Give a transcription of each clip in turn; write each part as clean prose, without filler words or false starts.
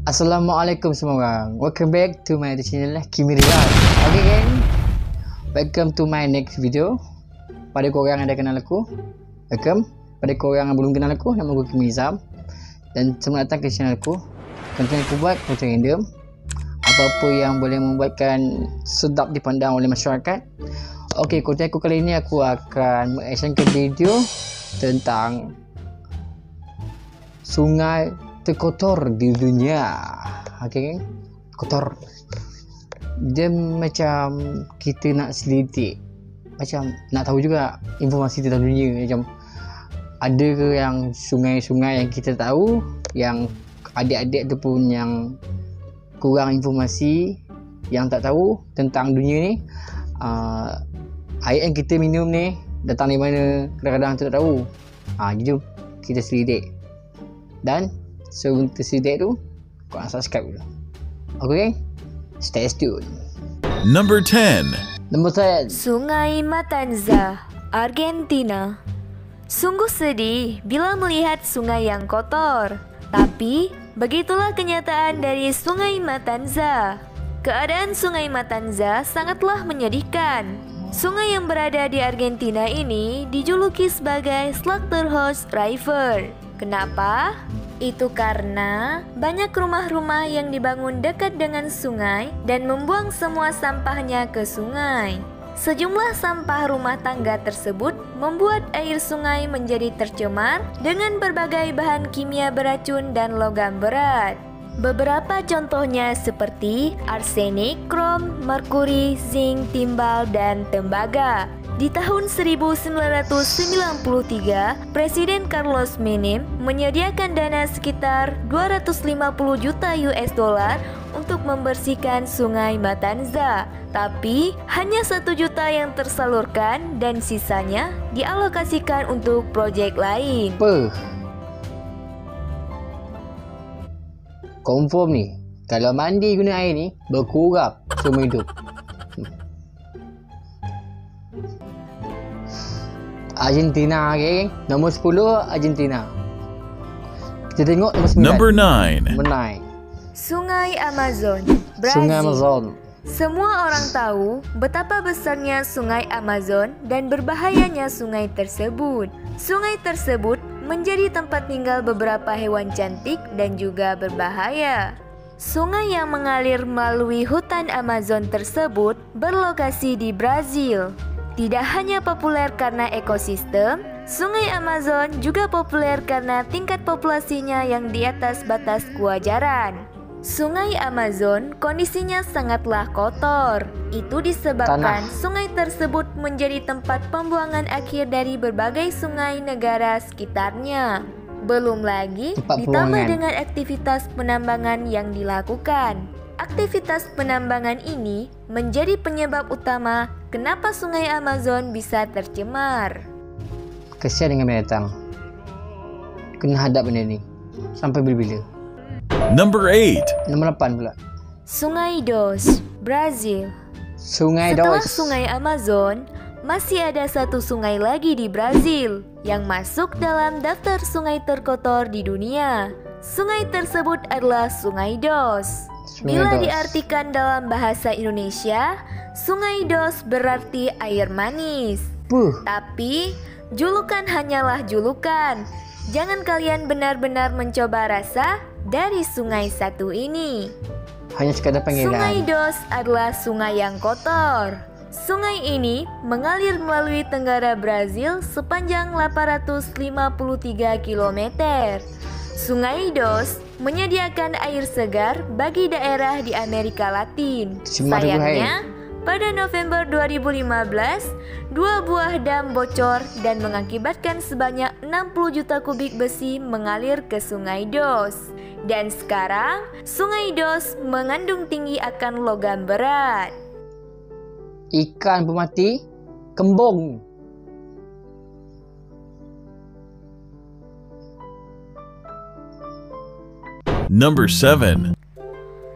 Assalamualaikum semua orang. Welcome back to my channel Kimi Rizal. Okay gang, welcome to my next video. Pada korang yang dah kenal aku, welcome. Pada korang yang belum kenal aku, nama aku Kimi Rizal. Dan selamat datang ke channel aku. Konten aku buat konten random, apa-apa yang boleh membuatkan sedap dipandang oleh masyarakat. Okay, konten aku kali ini aku akan mengaksonkan video tentang sungai terkotor di dunia. Okay, kotor. Dia macam kita nak selidik, macam nak tahu juga informasi tentang dunia. Macam ada ke yang sungai-sungai yang kita tahu, yang adik-adik tu pun yang kurang informasi, yang tak tahu tentang dunia ni. Air yang kita minum ni datang dari mana, kadang-kadang tu tak tahu. Jom kita selidik. Dan sebelum terselidik tu, korang subscribe dulu. Okay, stay tune. Number 10. Nombor 10. Sungai Matanzas, Argentina. Sungguh sedih bila melihat sungai yang kotor. Tapi, begitulah kenyataan dari Sungai Matanzas. Keadaan Sungai Matanzas sangatlah menyedihkan. Sungai yang berada di Argentina ini dijuluki sebagai Slaughterhouse River. Kenapa? Itu karena banyak rumah-rumah yang dibangun dekat dengan sungai dan membuang semua sampahnya ke sungai. Sejumlah sampah rumah tangga tersebut membuat air sungai menjadi tercemar dengan berbagai bahan kimia beracun dan logam berat. Beberapa contohnya seperti arsenik, krom, merkuri, zinc, timbal, dan tembaga. Di tahun 1993, Presiden Carlos Menem menyediakan dana sekitar 250 juta US dollar untuk membersihkan Sungai Matanzas. Tapi, hanya 1 juta yang tersalurkan dan sisanya dialokasikan untuk proyek lain. Confirm ni, kalau mandi guna air ni, berkurap seumur hidup. Argentina, okay? Nombor 10, Argentina. Kita tengok nombor 9. Number 9. Nombor 9. Sungai Amazon, Brazil. Sungai Amazon. Semua orang tahu betapa besarnya Sungai Amazon dan berbahayanya sungai tersebut. Sungai tersebut menjadi tempat tinggal beberapa hewan cantik dan juga berbahaya. Sungai yang mengalir melalui hutan Amazon tersebut berlokasi di Brazil. Tidak hanya populer karena ekosistem, Sungai Amazon juga populer karena tingkat populasinya yang di atas batas kewajaran. Sungai Amazon kondisinya sangatlah kotor. Itu disebabkan sungai tersebut menjadi tempat pembuangan akhir dari berbagai sungai negara sekitarnya. Belum lagi ditambah dengan aktivitas penambangan yang dilakukan. Aktivitas penambangan ini menjadi penyebab utama kenapa Sungai Amazon bisa tercemar. Kesian dengan binatang. Kena hadap benda ni. Sampai bila-bila. Number 8. Nombor 8 pula. Sungai Dos, Brazil. Setelah Sungai Amazon, masih ada satu sungai lagi di Brazil yang masuk dalam daftar sungai terkotor di dunia. Sungai tersebut adalah Sungai Dos. Bila diartikan dalam bahasa Indonesia, Sungai Dos berarti air manis. Tapi, julukan hanyalah julukan. Jangan kalian benar-benar mencoba rasa dari sungai satu ini. Hanya sekadar panggilan. Sungai Dos adalah sungai yang kotor. Sungai ini mengalir melalui tenggara Brazil sepanjang 853 km. Sungai Dos menyediakan air segar bagi daerah di Amerika Latin. Sayangnya, pada November 2015, 2 buah dam bocor dan mengakibatkan sebanyak 60 juta kubik besi mengalir ke Sungai Dos. Dan sekarang, Sungai Dos mengandung tinggi akan logam berat. Ikan pemati, kembung. Number 7.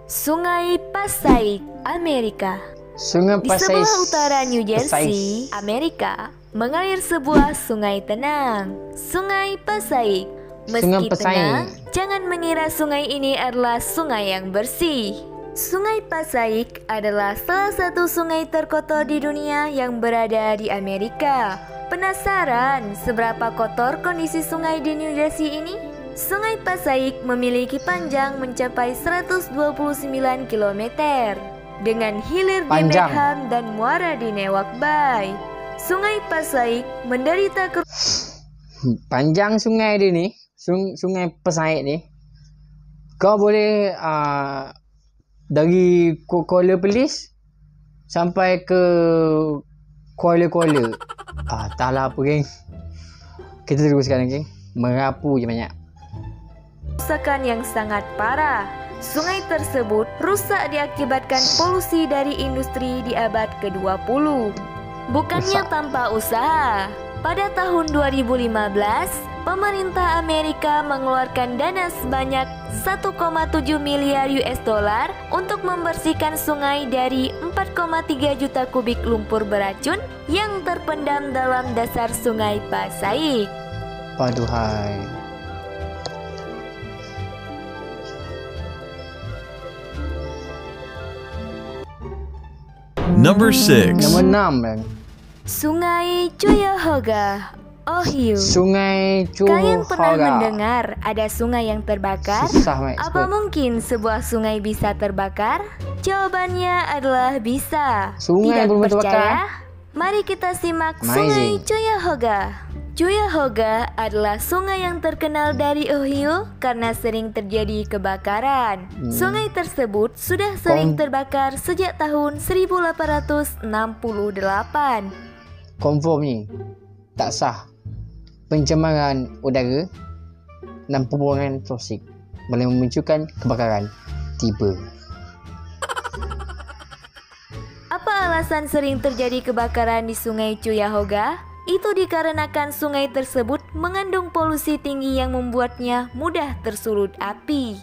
Sungai Passaic, Amerika. Sungai Di Passaic, sebelah utara New Jersey, Amerika, mengalir sebuah sungai tenang. Sungai Passaic Meski Pasai. tenang, jangan mengira sungai ini adalah sungai yang bersih. Sungai Passaic adalah salah satu sungai terkotor di dunia yang berada di Amerika. Penasaran seberapa kotor kondisi sungai di New Jersey ini? Sungai Passaic memiliki panjang mencapai 129 km dengan hilir di Panjang. Mekham dan muara di Newark Bay. Sungai Passaic menderita Panjang sungai dia ni, sungai Passaic ni, kau boleh dari Kuala Perlis sampai ke Kuala. Tak lah apa geng. Kita teruskan geng. Merapu je banyak. kerusakan yang sangat parah. Sungai tersebut rusak diakibatkan polusi dari industri di abad ke-20. Bukannya Rusak. tanpa usaha. Pada tahun 2015, pemerintah Amerika mengeluarkan dana sebanyak 1,7 miliar US dollar untuk membersihkan sungai dari 4,3 juta kubik lumpur beracun yang terpendam dalam dasar sungai Passaic. Paduhai. Number 6. Nombor 6 kan. Sungai Cuyahoga, Ohio. Sungai Kalian pernah Cuyahoga. mendengar ada sungai yang terbakar? Susah mat Apa mungkin sebuah sungai bisa terbakar? Jawabannya adalah bisa. Sungai Tidak belum percaya? terbakar? Mari kita simak Amazing. Sungai Cuyahoga. Cuyahoga adalah sungai yang terkenal dari Ohio karena sering terjadi kebakaran. Sungai tersebut sudah sering terbakar sejak tahun 1868. Konform ni tak sah. Pencemaran udara dan pembuangan toksik boleh memunculkan kebakaran tiba. Apa alasan sering terjadi kebakaran di Sungai Cuyahoga? Itu dikarenakan sungai tersebut mengandung polusi tinggi yang membuatnya mudah tersulut api.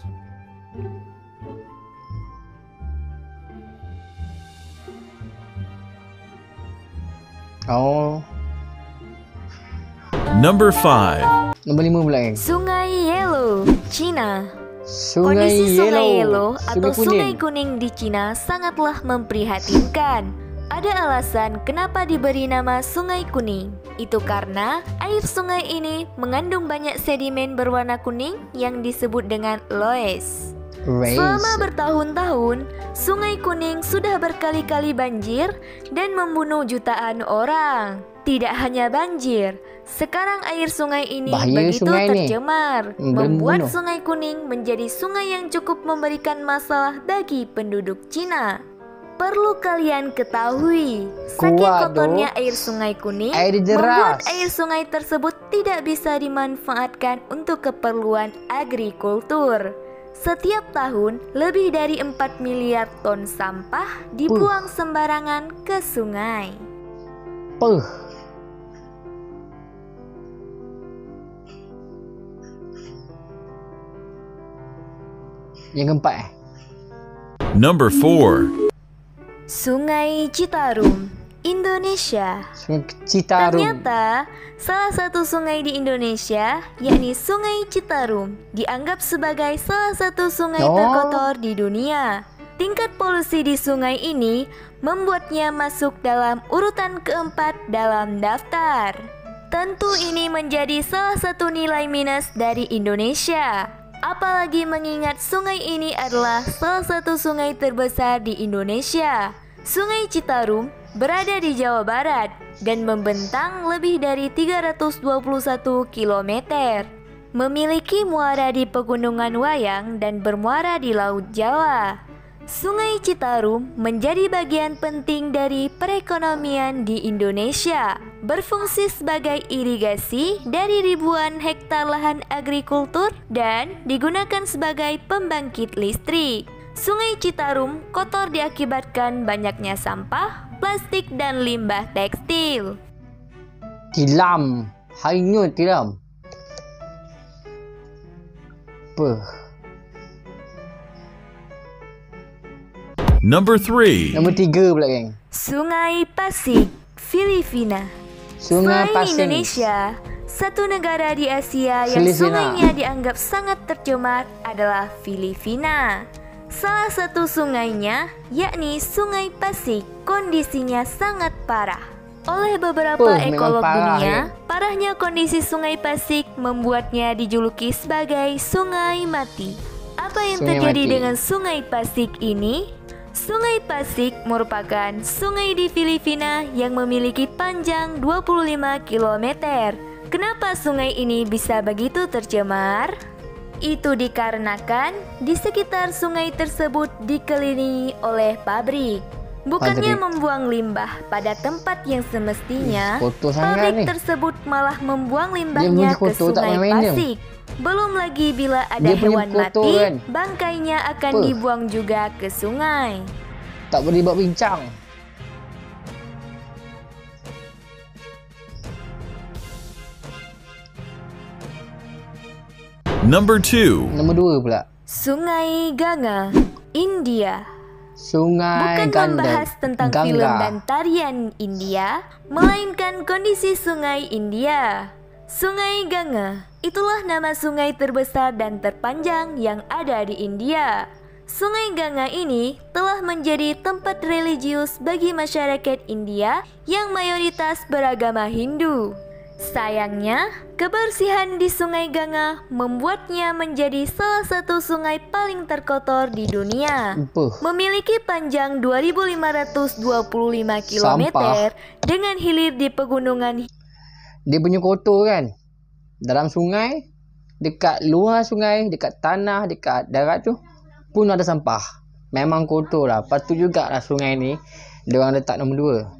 Oh, Number 5. nombor 5 pula kan. Sungai Yellow, Cina. Sungai Kondisi Sungai Yellow atau Sungai kuning. Kuning di Cina sangatlah memprihatinkan. Ada alasan kenapa diberi nama Sungai Kuning. Itu karena air sungai ini mengandung banyak sedimen berwarna kuning yang disebut dengan loess. Race. Selama bertahun-tahun, Sungai Kuning sudah berkali-kali banjir dan membunuh jutaan orang. Tidak hanya banjir, sekarang air sungai ini Bahaya begitu sungai ni. tercemar, Membunuh. membuat Sungai Kuning menjadi sungai yang cukup memberikan masalah bagi penduduk Cina. Perlu kalian ketahui, saking Kuat kotornya doh. air Sungai Kuning, Air membuat deras. air sungai tersebut tidak bisa dimanfaatkan untuk keperluan agrikultur. Setiap tahun, lebih dari 4 miliar ton sampah dibuang sembarangan ke sungai. Puh. Yang keempat Number 4. Sungai Citarum, Indonesia. Sungai Citarum. Ternyata, salah satu sungai di Indonesia, yakni Sungai Citarum, dianggap sebagai salah satu sungai Oh. terkotor di dunia. Tingkat polusi di sungai ini membuatnya masuk dalam urutan keempat dalam daftar. Tentu ini menjadi salah satu nilai minus dari Indonesia. Apalagi mengingat sungai ini adalah salah satu sungai terbesar di Indonesia. Sungai Citarum berada di Jawa Barat dan membentang lebih dari 321 km. Memiliki muara di Pegunungan Wayang dan bermuara di Laut Jawa. Sungai Citarum menjadi bagian penting dari perekonomian di Indonesia, berfungsi sebagai irigasi dari ribuan hektar lahan agrikultur dan digunakan sebagai pembangkit listrik. Sungai Citarum kotor diakibatkan banyaknya sampah, plastik, dan limbah tekstil. Tilam. Hanyut tilam. Puh. Number 3. Nombor 3 pula geng. Sungai Pasig, Filipina. Sungai Selain Pasig. Indonesia, Satu negara di Asia yang Filipina. sungainya dianggap sangat tercemar adalah Filipina. Salah satu sungainya, yakni Sungai Pasig, kondisinya sangat parah. Oleh beberapa Memang ekolog parah, dunia, ya. parahnya kondisi Sungai Pasig membuatnya dijuluki sebagai sungai mati. Apa yang Sungai terjadi mati. dengan Sungai Pasig ini? Sungai Pasig merupakan sungai di Filipina yang memiliki panjang 25 km. Kenapa sungai ini bisa begitu tercemar? Itu dikarenakan di sekitar sungai tersebut dikelilingi oleh pabrik. Bukannya Pabrik. membuang limbah pada tempat yang semestinya, Kotor sangat pabrik ni. tersebut malah membuang Dia limbahnya punya ke kotor, tak Sungai main-main dia. Pasig. Belum lagi bila ada Dia punya hewan kotor, mati, kan? bangkainya akan Apa? dibuang juga ke sungai. Tak boleh buat bincang. Number 2. Nombor 2 pula. Sungai Ganga, India. Sungai Bukan Ganda. membahas tentang Gangga. film dan tarian India, melainkan kondisi sungai India. Sungai Ganga, itulah nama sungai terbesar dan terpanjang yang ada di India. Sungai Ganga ini telah menjadi tempat religius bagi masyarakat India yang mayoritas beragama Hindu. Sayangnya, kebersihan di Sungai Ganga membuatnya menjadi salah satu sungai paling terkotor di dunia. Apa? Memiliki panjang 2.525 km Sampah. dengan hilir di pegunungan. Dia punya kotor kan. Dalam sungai, dekat luar sungai, dekat tanah, dekat darat tu pun ada sampah. Memang kotor lah. Patut jugalah sungai ni diorang letak nombor 2.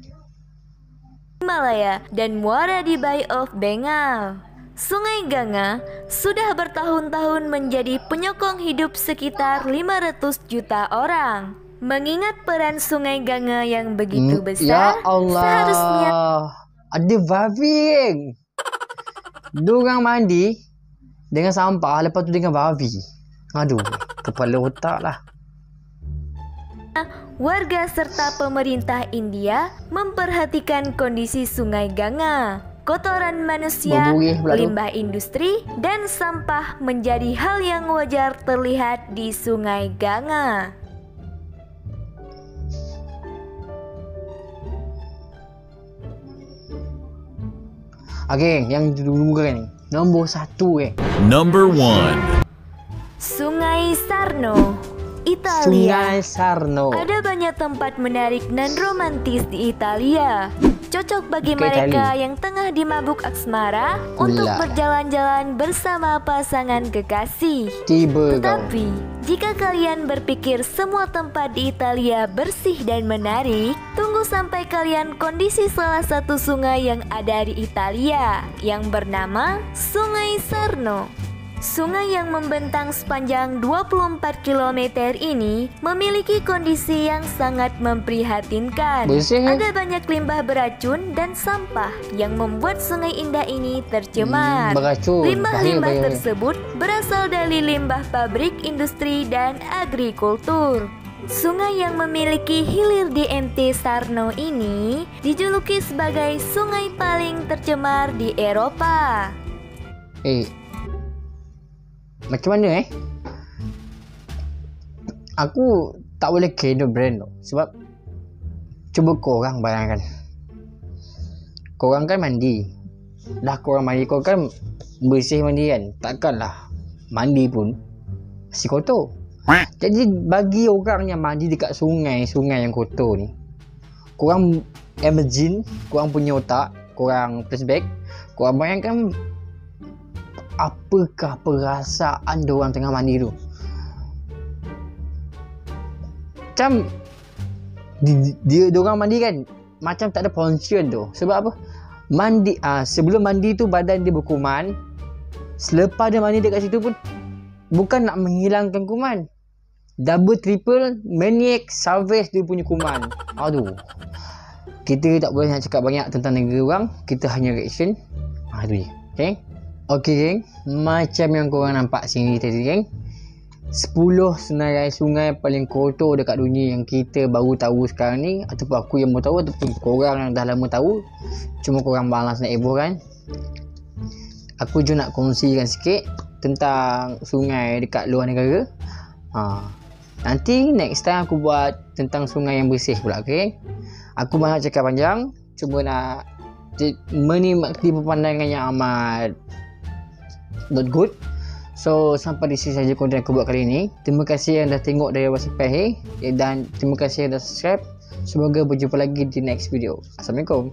Himalaya dan muara di Bay of Bengal. Sungai Ganga sudah bertahun-tahun menjadi penyokong hidup sekitar 500 juta orang. Mengingat peran Sungai Ganga yang begitu besar, Ya Allah. seharusnya Ada babi. Diorang mandi dengan sampah, lepas tu dengan babi. Aduh, kepala otak lah. warga serta pemerintah India memperhatikan kondisi Sungai Ganga. Kotoran manusia, Berbuih pula tu. limbah industri, dan sampah menjadi hal yang wajar terlihat di Sungai Ganga. Okey, yang dulu kan. Nombor 1 Number 1. Sungai Sarno, Italia. Sungai Sarno. Ada banyak tempat menarik dan romantis di Italia. Cocok bagi Ke mereka Itali. yang tengah dimabuk asmara untuk Gila. berjalan-jalan bersama pasangan kekasih. Tiba kau. Tetapi, jika kalian berpikir semua tempat di Italia bersih dan menarik, tunggu sampai kalian kondisi salah satu sungai yang ada di Italia, yang bernama Sungai Sarno. Sungai yang membentang sepanjang 24 km ini memiliki kondisi yang sangat memprihatinkan. Bersih kan? Ada banyak limbah beracun dan sampah yang membuat sungai indah ini tercemar. Beracun. Limbah-limbah Bahaya. tersebut berasal dari limbah pabrik, industri, dan agrikultur. Sungai yang memiliki hilir di MT Sarno ini dijuluki sebagai sungai paling tercemar di Eropa. Macam mana Aku tak boleh kena brand tu. Sebab cuba korang bayangkan, korang kan mandi. Dah korang mandi, korang kan bersih mandi kan. Takkanlah mandi pun masih kotor. Jadi bagi orang yang mandi dekat sungai-sungai yang kotor ni, korang imagine, korang punya otak, korang flashback, korang bayangkan apakah perasaan diorang tengah mandi tu. Macam diorang mandi kan macam tak ada conscious tu. Sebab apa? Mandi sebelum mandi tu badan dia berkuman. Selepas dia mandi dekat situ pun bukan nak menghilangkan kuman, double triple maniac savage dia punya kuman. Aduh. Kita tak boleh nak cakap banyak tentang negara orang, kita hanya reaction. Itu je. Okay? Okay geng, macam yang korang nampak sini tadi geng, 10 senarai sungai paling kotor dekat dunia yang kita baru tahu sekarang ni, ataupun aku yang baru tahu, ataupun korang yang dah lama tahu, cuma korang malas nak heboh kan. aku juga nak kongsikan sikit tentang sungai dekat luar negara. Nanti next time aku buat tentang sungai yang bersih pula, okay? Aku banyak cakap panjang, cuma nak menikmati pemandangan yang amat not good. So sampai di sini saja konten aku buat kali ini. Terima kasih yang dah tengok dari awal sampai akhir, dan terima kasih yang dah subscribe. Semoga berjumpa lagi di next video. Assalamualaikum.